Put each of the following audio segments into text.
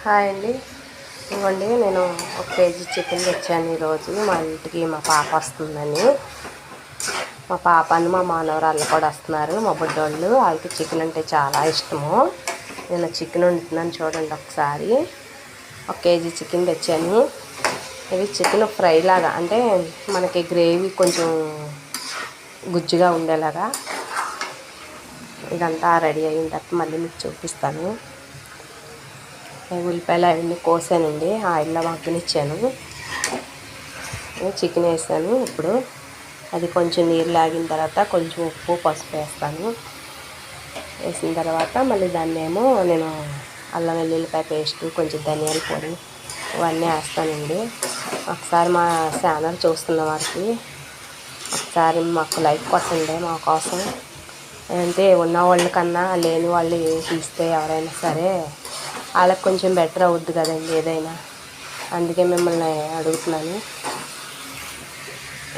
Hi అండి. ఇవ్వండి, నేను 1 కేజీ చికెన్ తెచ్చాను ఈరోజు. మా ఇంటికి మా పాప వస్తుందని. మా పాపను మా మనవరాళ్ళు కూడా వస్తున్నారు, మా బుడ్డోళ్ళు. వాళ్ళకి చికెన్ అంటే చాలా ఇష్టము. నేను చికెన్ వండుతున్నాను, చూడండి ఒకసారి. 1 కేజీ చికెన్ తెచ్చాను. ఇది చికెన్ ఫ్రై లాగా, అంటే మనకి గ్రేవీ కొంచెం గుజ్జుగా ఉండేలాగా. ఇదంతా రెడీ అయిన తర్వాత మళ్ళీ మీకు చూపిస్తాను. ఉల్లిపాయలు అవన్నీ కోసానండి, ఆయిల్లో మగ్గనిచ్చాను. చికెన్ వేసాను. ఇప్పుడు అది కొంచెం నీరు లాగిన తర్వాత కొంచెం ఉప్పు పసుపు వేస్తాను. వేసిన తర్వాత మళ్ళీ దాన్ని నేను అల్లం వెల్లుల్లిపాయ పేస్ట్, కొంచెం ధనియాల పొడి ఇవన్నీ వేస్తానండి. ఒకసారి మా ఛానల్ చూస్తున్న వారికి ఒకసారి మాకు లైక్ కొట్టండి. మా కోసం అంటే ఉన్న వాళ్ళకన్నా లేని వాళ్ళు తీస్తే ఎవరైనా సరే వాళ్ళకి కొంచెం బెటర్ అవుద్ది కదండి ఏదైనా. అందుకే మిమ్మల్ని అడుగుతున్నాను.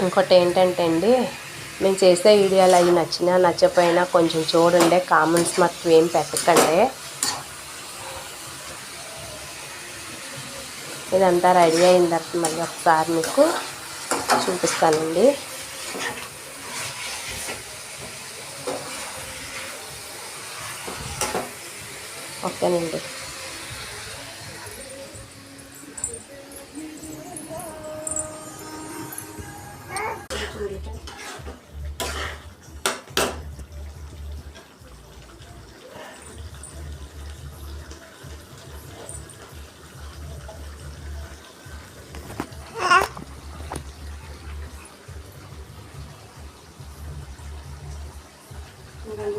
ఇంకోటి ఏంటంటే అండి, మేము చేసే వీడియోలు అవి నచ్చినా నచ్చపోయినా కొంచెం చూడండి, కామెంట్స్ మాత్రం ఏం పెట్టకండి. ఇదంతా రెడీ అయిన తర్వాత మళ్ళీ ఒకసారి మీకు చూపిస్తానండి. ఓకేనండి.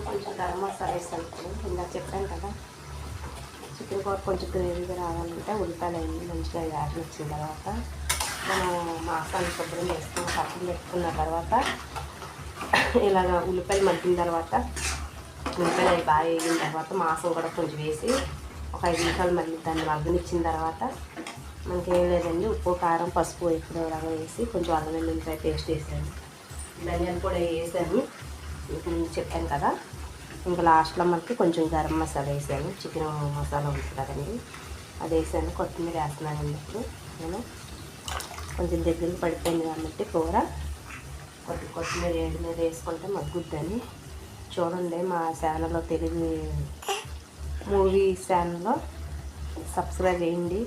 కొంచెం గరం మసాలా వేసాను. ఇందాక చెప్పాను కదా, చికెన్ కూర కొంచెం గ్రేవీగా రావాలంటే ఉల్లిపాయలు అయ్యి మంచిగా యాడ్ వచ్చిన తర్వాత మనం మసాలా శుభ్రం వేసుకుని పక్కన పెట్టుకున్న తర్వాత ఇలాగ ఉల్లిపాయలు మగ్గిన తర్వాత ఉల్లిపాయలు అవి బాగా వేగిన తర్వాత మాంసం కూడా కొంచెం వేసి ఒక 5 నిమిషాలు మళ్ళీ దాన్ని మగ్గనిచ్చిన తర్వాత మనకి ఏం లేదండి, ఉప్పు కారం పసుపు ఇప్పుడు ఇలాగ వేసి కొంచెం అల్లం వెల్లుల్లిపాయ పేస్ట్ వేసాను, ధనియాలు కూడా వేసాను చెప్పాను కదా. ఇంకా లాస్ట్లో మనకి కొంచెం గరం మసాలా వేసాను, చికెన్ మసాలా ఉంటుంది కదండి, అది వేసాను. కొత్తిమీర వేస్తున్నానండి. ఇప్పుడు నేను కొంచెం దగ్గరికి పడిపోయింది కాబట్టి కూర కొత్తిమీర ఏడు మీద వేసుకుంటే మగ్గుద్దని. చూడండి, మా ఛానల్లో తెలుగు మూవీ ఛానల్లో సబ్స్క్రైబ్ చేయండి,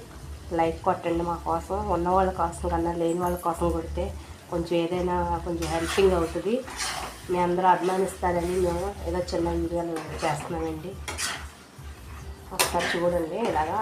లైక్ కొట్టండి. మా కోసం ఉన్న వాళ్ళ కోసం కన్నా లేని వాళ్ళ కోసం కొడితే కొంచెం ఏదైనా కొంచెం హెల్పింగ్ అవుతుంది. మీ అందరూ అభిమానిస్తారని మేము ఏదో చిన్న వీడియోలు చేస్తున్నామండి. ఒకసారి చూడండి ఇలాగా.